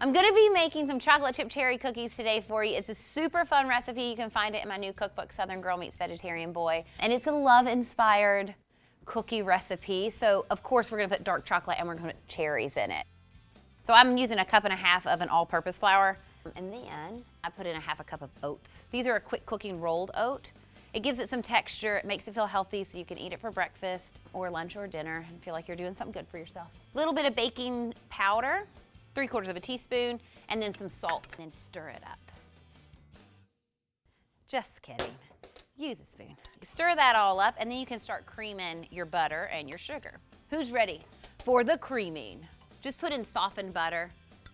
I'm gonna be making some chocolate chip cherry cookies today for you. It's a super fun recipe. You can find it in my new cookbook, Southern Girl Meets Vegetarian Boy. And it's a love-inspired cookie recipe. So of course we're gonna put dark chocolate and we're gonna put cherries in it. So I'm using 1.5 cups of an all-purpose flour. And then I put in 1/2 cup of oats. These are a quick cooking rolled oat. It gives it some texture. It makes it feel healthy so you can eat it for breakfast or lunch or dinner and feel like you're doing something good for yourself. A little bit of baking powder, 3/4 teaspoon, and then some salt. And stir it up. Just kidding. Use a spoon. Stir that all up, and then you can start creaming your butter and your sugar. Who's ready for the creaming? Just put in softened butter.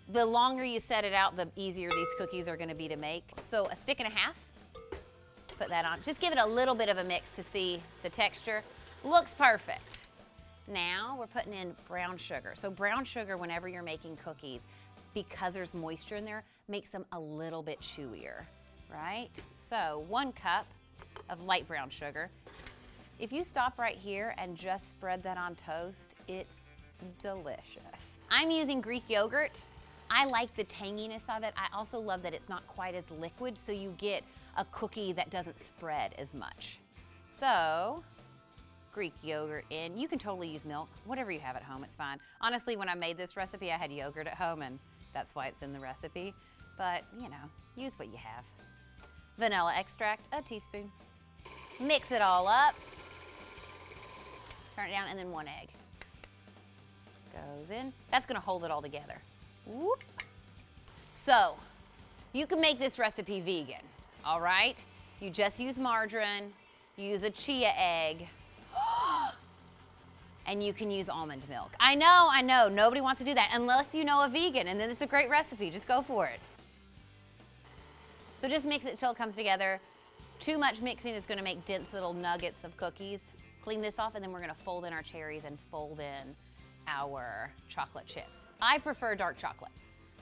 The longer you set it out, the easier these cookies are gonna be to make. So 1.5 sticks, put that on. Just give it a little bit of a mix to see the texture. Looks perfect. Now we're putting in brown sugar. So brown sugar, whenever you're making cookies, because there's moisture in there, makes them a little bit chewier, right? So 1 cup of light brown sugar. If you stop right here and just spread that on toast, it's delicious. I'm using Greek yogurt. I like the tanginess of it. I also love that it's not quite as liquid, so you get a cookie that doesn't spread as much. So, Greek yogurt in. You can totally use milk, whatever you have at home, it's fine. Honestly, when I made this recipe, I had yogurt at home, and that's why it's in the recipe. But, you know, use what you have. Vanilla extract, 1 teaspoon. Mix it all up. Turn it down, and then 1 egg. Goes in. That's gonna hold it all together. Whoop. So, you can make this recipe vegan, all right? You just use margarine, you use a chia egg, and you can use almond milk. I know, nobody wants to do that unless you know a vegan, and then it's a great recipe, just go for it. So just mix it till it comes together. Too much mixing is gonna make dense little nuggets of cookies. Clean this off, and then we're gonna fold in our cherries and fold in our chocolate chips. I prefer dark chocolate.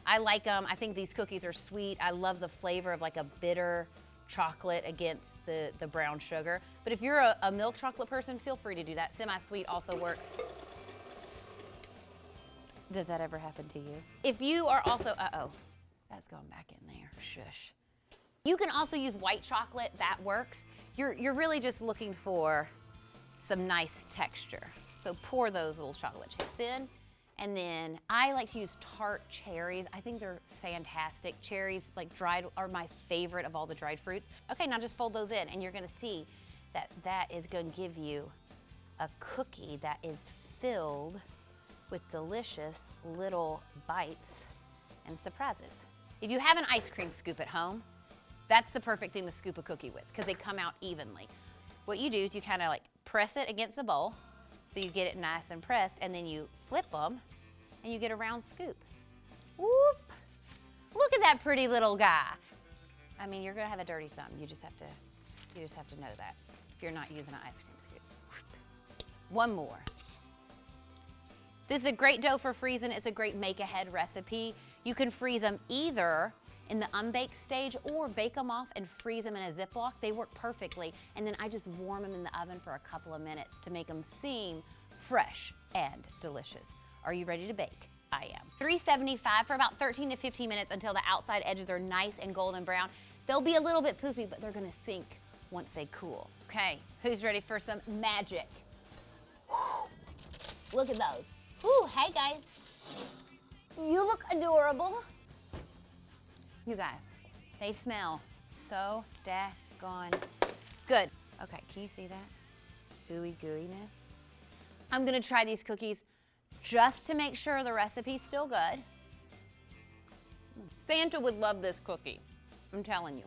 I like them. I think these cookies are sweet. I love the flavor of like a bitter chocolate against the brown sugar. But if you're a milk chocolate person, feel free to do that. Semi-sweet also works. Does that ever happen to you? If you are also, that's going back in there, shush. You can also use white chocolate, that works. You're really just looking for some nice texture. So pour those little chocolate chips in. And then I like to use tart cherries. I think they're fantastic. Cherries, like dried, are my favorite of all the dried fruits. Okay, now just fold those in, and you're gonna see that that is gonna give you a cookie that is filled with delicious little bites and surprises. If you have an ice cream scoop at home, that's the perfect thing to scoop a cookie with, because they come out evenly. What you do is you kind of like press it against the bowl, so you get it nice and pressed, and then you flip them, and you get a round scoop. Whoop! Look at that pretty little guy. I mean, you're gonna have a dirty thumb. You just have to know that if you're not using an ice cream scoop. One more. This is a great dough for freezing. It's a great make-ahead recipe. You can freeze them either in the unbaked stage or bake them off and freeze them in a Ziploc. They work perfectly. And then I just warm them in the oven for a couple of minutes to make them seem fresh and delicious. Are you ready to bake? I am. 375 for about 13 to 15 minutes until the outside edges are nice and golden brown. They'll be a little bit poofy, but they're gonna sink once they cool. Okay, who's ready for some magic? Whew. Look at those. Ooh, hey guys. You look adorable. You guys, they smell so daggone good. Okay, can you see that? Ooey gooeyness. I'm gonna try these cookies just to make sure the recipe's still good. Santa would love this cookie, I'm telling you.